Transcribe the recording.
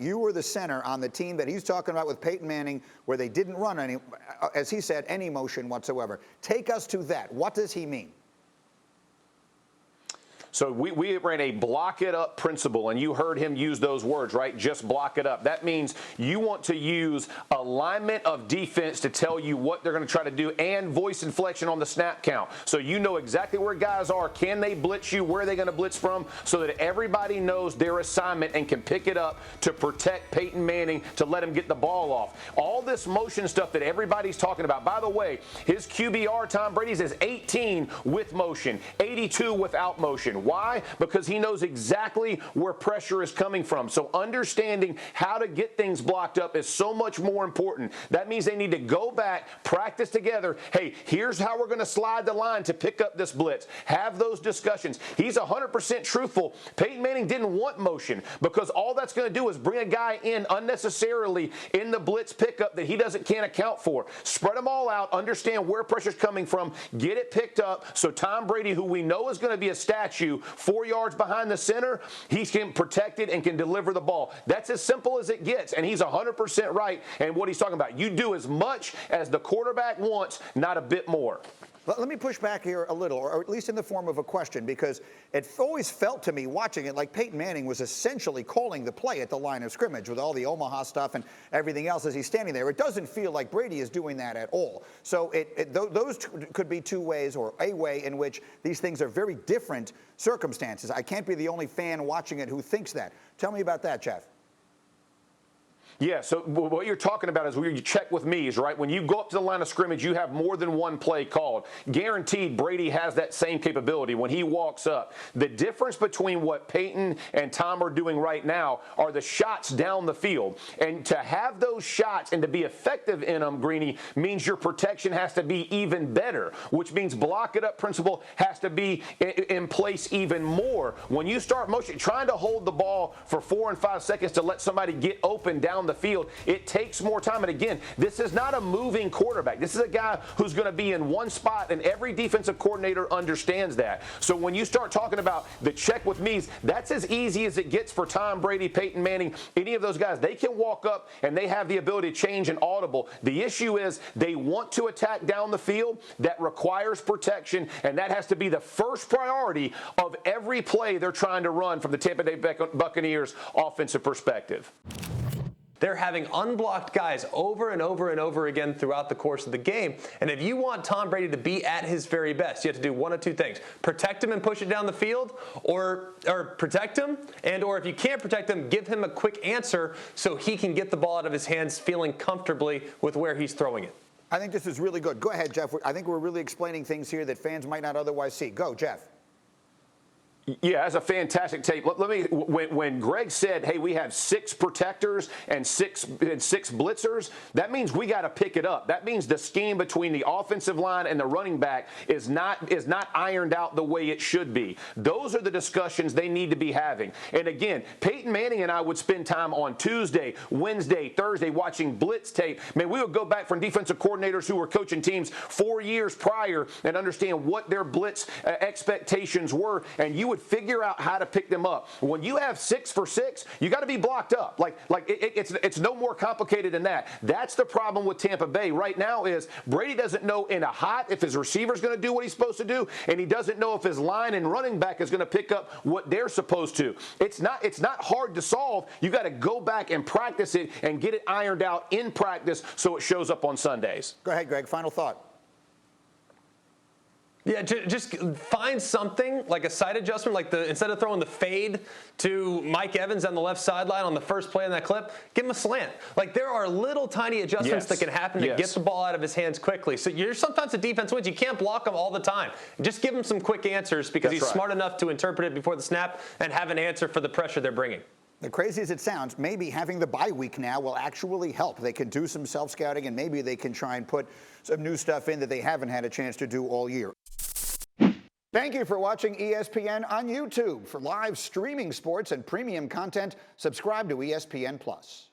You were the center on the team that he's talking about with Peyton Manning, where they didn't run any, as he said, any motion whatsoever. Take us to that. What does he mean? So we ran a block it up principle, and you heard him use those words, right? Just block it up. That means you want to use alignment of defense to tell you what they're going to try to do and voice inflection on the snap count. So you know exactly where guys are. Can they blitz you? Where are they going to blitz from? So that everybody knows their assignment and can pick it up to protect Peyton Manning, to let him get the ball off. All this motion stuff that everybody's talking about. By the way, his QBR, Tom Brady's, is 18 with motion, 82 without motion. Why? Because he knows exactly where pressure is coming from. So understanding how to get things blocked up is so much more important. That means they need to go back, practice together. Hey, here's how we're going to slide the line to pick up this blitz. Have those discussions. He's 100% truthful. Peyton Manning didn't want motion because all that's going to do is bring a guy in unnecessarily in the blitz pickup that he can't account for. Spread them all out. Understand where pressure's coming from. Get it picked up so Tom Brady, who we know is going to be a statue, 4 yards behind the center, he can protect it and can deliver the ball. That's as simple as it gets, and he's 100% right in what he's talking about. You do as much as the quarterback wants, not a bit more. Let me push back here a little, or at least in the form of a question, because it always felt to me watching it like Peyton Manning was essentially calling the play at the line of scrimmage with all the Omaha stuff and everything else as he's standing there. It doesn't feel like Brady is doing that at all. So those could be two ways, or a way in which these things are very different circumstances. I can't be the only fan watching it who thinks that. Tell me about that, Jeff. Yeah, so what you're talking about is where you check with me is, right, when you go up to the line of scrimmage, you have more than one play called. Guaranteed Brady has that same capability when he walks up. The difference between what Peyton and Tom are doing right now are the shots down the field. And to have those shots and to be effective in them, Greeny, means your protection has to be even better, which means block it up principle has to be in place even more. When you start motion, trying to hold the ball for 4 and 5 seconds to let somebody get open down the field, it takes more time. And again, this is not a moving quarterback. This is a guy who's going to be in one spot, and every defensive coordinator understands that. So when you start talking about the check with me's, that's as easy as it gets for Tom Brady, Peyton Manning, any of those guys. They can walk up and they have the ability to change an audible. The issue is they want to attack down the field. That requires protection, and that has to be the first priority of every play they're trying to run from the Tampa Bay Buccaneers offensive perspective. They're having unblocked guys over and over and over again throughout the course of the game. And if you want Tom Brady to be at his very best, you have to do one of two things. Protect him and push it down the field, or protect him, or if you can't protect him, give him a quick answer so he can get the ball out of his hands feeling comfortably with where he's throwing it. I think this is really good. Go ahead, Jeff. I think we're really explaining things here that fans might not otherwise see. Go, Jeff. Yeah, that's a fantastic tape. When Greg said, hey, we have 6 protectors and six blitzers, that means we got to pick it up. That means the scheme between the offensive line and the running back is not ironed out the way it should be. Those are the discussions they need to be having. And again, Peyton Manning and I would spend time on Tuesday, Wednesday, Thursday watching blitz tape. Man, we would go back from defensive coordinators who were coaching teams 4 years prior and understand what their blitz expectations were, and you would figure out how to pick them up. When you have 6 for 6, you got to be blocked up. It's no more complicated than that. That's the problem with Tampa Bay right now is Brady doesn't know in a hot if his receiver's going to do what he's supposed to do, and he doesn't know if his line and running back is going to pick up what they're supposed to. It's not hard to solve. You got to go back and practice it and get it ironed out in practice so it shows up on Sundays. Go ahead, Greg. Final thought. Yeah, just find something like a side adjustment, like instead of throwing the fade to Mike Evans on the left sideline on the first play in that clip, give him a slant. Like there are little tiny adjustments that can happen to get the ball out of his hands quickly. So sometimes the defense wins. You can't block him all the time. Just give him some quick answers because he's smart enough to interpret it before the snap and have an answer for the pressure they're bringing. The crazy as it sounds, maybe having the bye week now will actually help. They can do some self-scouting, and maybe they can try and put some new stuff in that they haven't had a chance to do all year. Thank you for watching ESPN on YouTube. For live streaming sports and premium content, subscribe to ESPN+.